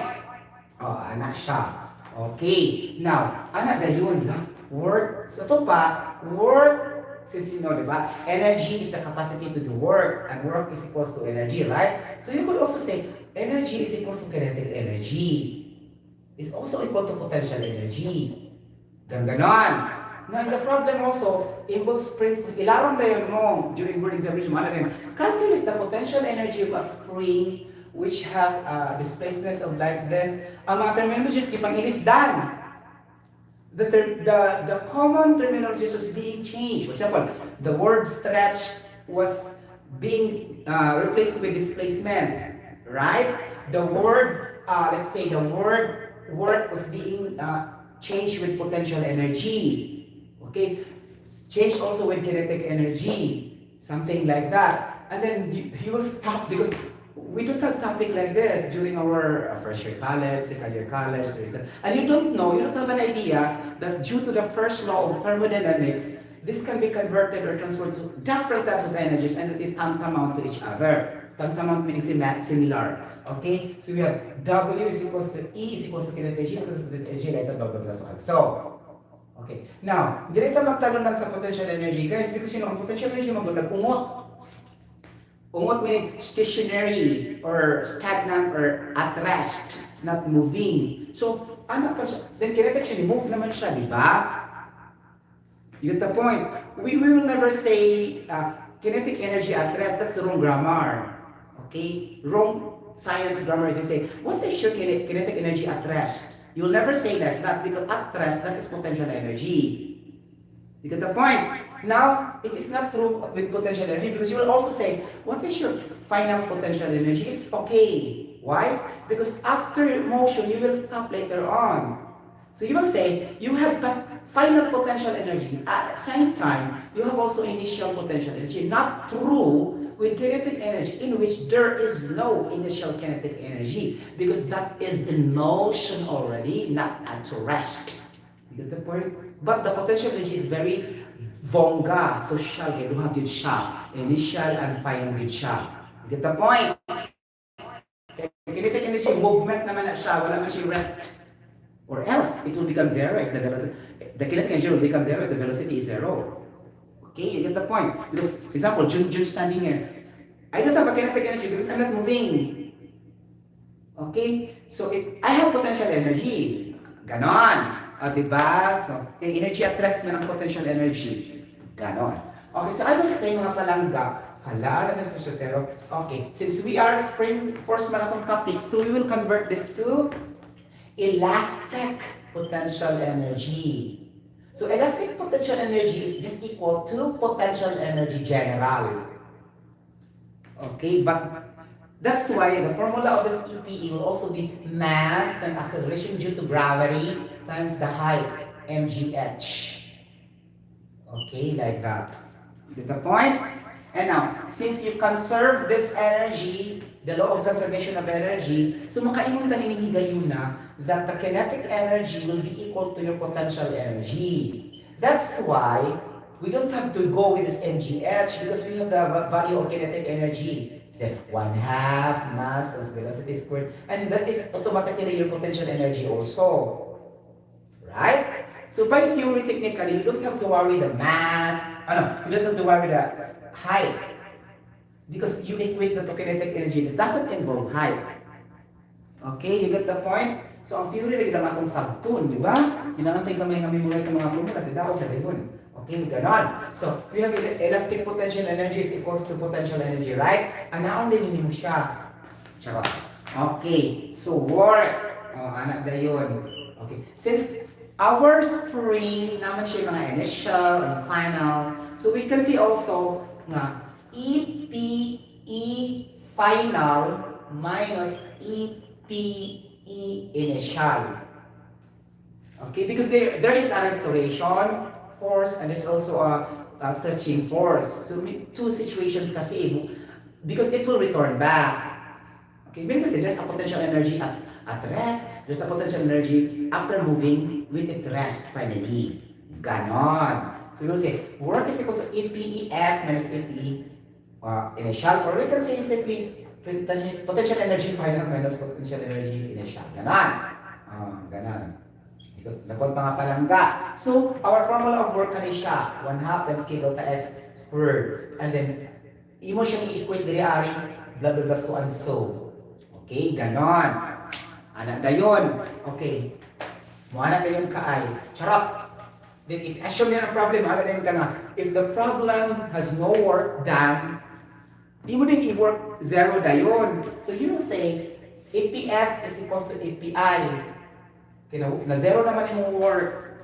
Anak siya. Okay, now, anak gayon lang. Work, sa to pa, work, since you know, diba? Energy is the capacity to do work, and work is equals to energy, right? So you could also say, energy is equals to kinetic energy. Is also equal to potential energy. Ganon. Now, the problem also, impulse spring force, ilaron na yun mo during board examination, calculate the potential energy of a spring which has a displacement of like this. Ang mga terminologies, ipangilisdan. the common terminologies was being changed. For example, the word stretch was being replaced with displacement, right? The word, let's say the word work was being changed with potential energy. Okay? Change also with kinetic energy, something like that. And then you will stop because we don't have topic like this during our first year college, second year college, and you don't know, you don't have an idea that due to the first law of thermodynamics, this can be converted or transferred to different types of energies and it is tantamount to each other. Tantamount meaning similar. Okay? So we have W is equals to E is equals to kinetic energy equals to energy like that, blah, blah, blah, so on. So, okay. Now, direta magtanong lang sa potential energy, guys, because ang potential energy nag-ungot. Ungot meaning stationary or stagnant or at rest, not moving. So, ano pa siya? Then kinetic energy, move naman siya, di ba? You get the point. We will never say kinetic energy at rest. That's the wrong grammar. Okay? Wrong science grammar if you say, what is your kinetic energy at rest? You will never say like that because at rest, that is potential energy. You get the point? Now, it is not true with potential energy because you will also say, what is your final potential energy? It's okay. Why? Because after motion, you will stop later on. So you will say, you have final potential energy. At the same time, you have also initial potential energy. Not true with kinetic energy in which there is no initial kinetic energy because that is in motion already, not at rest. You get the point? But the potential energy is very Vongga, social, gaduha gid siya. Initial and final gid siya. You get the point? Kinetic energy, movement naman na siya, wala man siya rest. Or else, it will become zero if the velocity, the kinetic energy will become zero if the velocity is zero. Okay, you get the point? Because, for example, Jun standing here. I don't have a kinetic energy because I'm not moving. Okay? So, if I have potential energy, ganon. Diba? So, energy at rest na ang potential energy. Ganon. Okay, so I will say mga palangga, hala, na sa Sotero. Okay, since we are spring force marathon topic, so we will convert this to elastic potential energy. So elastic potential energy is just equal to potential energy general. Okay, but that's why the formula of this EPE will also be mass times acceleration due to gravity times the height, mgh. Okay, like that. You get the point? And now, since you conserve this energy, the law of conservation of energy, so makaingon tanin higayon na that the kinetic energy will be equal to your potential energy. That's why we don't have to go with this mgh because we have the value of kinetic energy. It's 1/2 mass times velocity squared, and that is automatically your potential energy also. Right? So by theory, technically, you don't have to worry the mass, you don't have to worry the height. Because you equate the to kinetic energy that doesn't involve height. Okay, you get the point? So ang theory, lagi naman itong sabtun, di ba? Hinangantay kami nga memorize sa mga formula, kasi daw na yun. Okay, ganon. So, we have elastic potential energy is equals to potential energy, right? Anaon din mo siya. Charot. Okay, so work. Anak na yun. Okay, since our spring, naman siya mga initial and final. So we can see also nga EPE final minus EPE initial. Okay, because there is a restoration force and there's also a stretching force. So two situations kasi because it will return back. Okay, because there's a potential energy at rest, there's a potential energy after moving with it rest finally. Ganon. So we'll say work is equal to EPEF minus EPE initial, or we can say simply potential energy final minus potential energy initial. Ganon. Ganon. Dapat mga palangga. So our formula of work kanina siya 1/2 times k delta x squared, and then imo siyang i-equate diri ari blah blah blah so and so. Okay, ganon. Anak na yun. Okay. Muanak na yun kaay. Charot. Then if assume yan ang problem, agad na yun ka nga. If the problem has no work done, di mo din i-work zero na yun. So you will say, APF is equals to API. Okay, na zero naman yung work.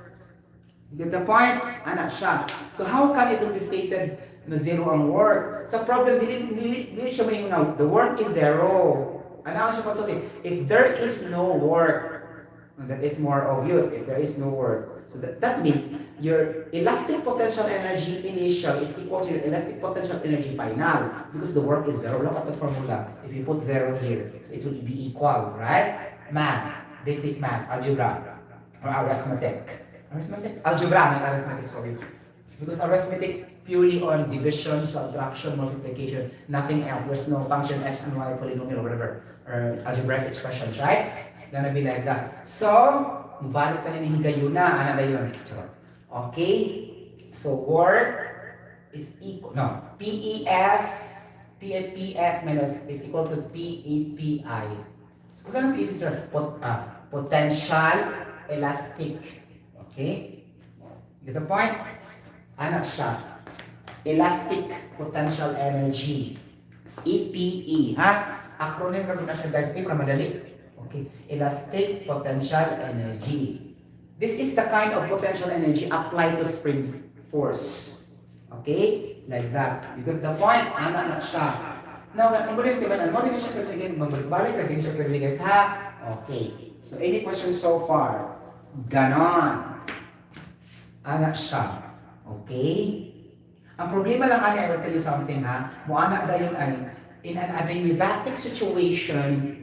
Get the point? Ana siya. So how can it be stated na zero ang work? Sa problem, dili siya may nga, the work is zero. Ano siya pasulti? If there is no work, that is more obvious if there is no work. So that means your elastic potential energy initial is equal to your elastic potential energy final because the work is zero. Look at the formula. If you put zero here, so it will be equal, right? Math, basic math, algebra, or arithmetic. Algebra, not arithmetic, sorry. Because arithmetic purely on division, subtraction, multiplication, nothing else. There's no function x and y, polynomial, or whatever, or algebraic expressions, right? It's gonna be like that. So, mubalik ka na ni higayuna, ano na yun? Okay? So, work is equal, no, PF minus is equal to PEPI. So, saan ang PEP, sir? Potential elastic. Okay? Get the point? Anak siya. Elastic potential energy. EPE. Ha? Acronym na siya guys. Okay, para madali. Okay. Elastic potential energy. This is the kind of potential energy applied to spring force. Okay? Like that. You get the point? Anak na siya. Now, mo rin tibanan. Mo rin siya pwede magbalik ka din siya pwede guys. Ha? Okay. So, any questions so far? Ganon. Anak siya. Okay? Ang problema lang ani, I will tell you something ha. Muanak dayon ay in an adiabatic situation,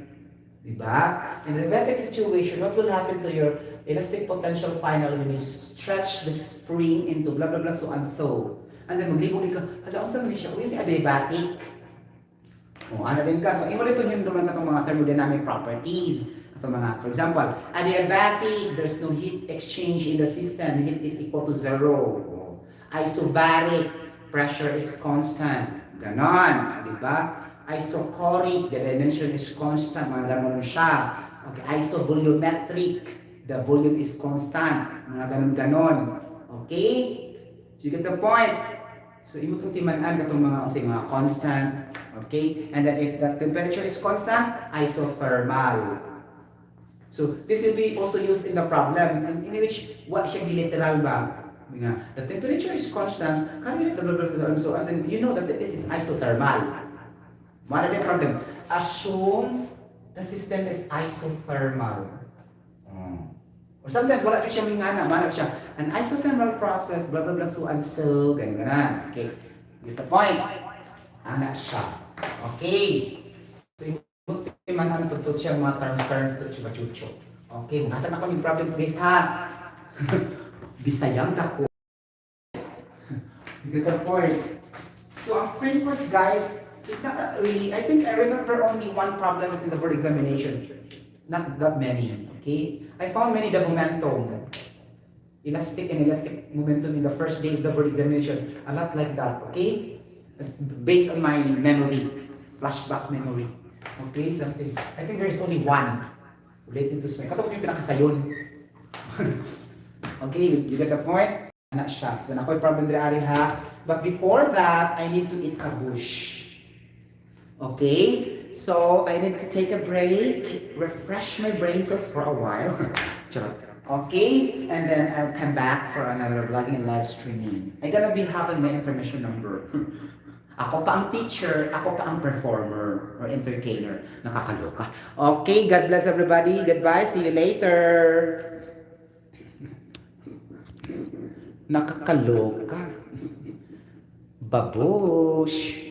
di ba? In an adiabatic situation, what will happen to your elastic potential final when you stretch the spring into blah blah blah so and so. And then maglibog ka, ala unsa man siya? Uy si adiabatic. O ano din ka? So imo dito yung duman katong mga thermodynamic properties. For example, adiabatic, there's no heat exchange in the system. Heat is equal to zero. Isobaric, pressure is constant. Ganon, di ba? Isochoric, the dimension is constant. Mga ganon siya. Okay, isovolumetric, the volume is constant. Mga ganon-ganon. Okay? So you get the point? So imo itong timanan katong mga constant. Okay? And then if the temperature is constant, isothermal. So this will be also used in the problem in which what siya literal ba? The temperature is constant, calculate and so and then you know that this is isothermal. What are the problem? Assume the system is isothermal. Or sometimes wala siya mingana, manap siya an isothermal process, blah blah blah so and so, ganun. Okay, get the point? Ana siya. Okay. So, man ano to siya mga terms to chupa-chucho. Okay, mungatan ako ng problems guys ha. Bisayang dako. Get the point. So ang spring force guys, it's not really, I think I remember only one problem is in the board examination. Not that many, okay? I found many the momentum. Elastic momentum in the first day of the board examination. A lot like that, okay? Based on my memory, flashback memory. Okay, something. I think there is only one related to spring. Katapos yung pinakasayon. Okay, you get the point? Anak siya. So, nako'y problem dari ha. But before that, I need to eat kabush. Okay? So, I need to take a break, refresh my brain cells for a while. Okay? And then I'll come back for another vlogging and live streaming. I'm gonna be having my intermission number. Ako pa ang teacher, ako pa ang performer or entertainer. Nakakaloka. Okay, God bless everybody. Goodbye. See you later. Nakakaloka. Babush.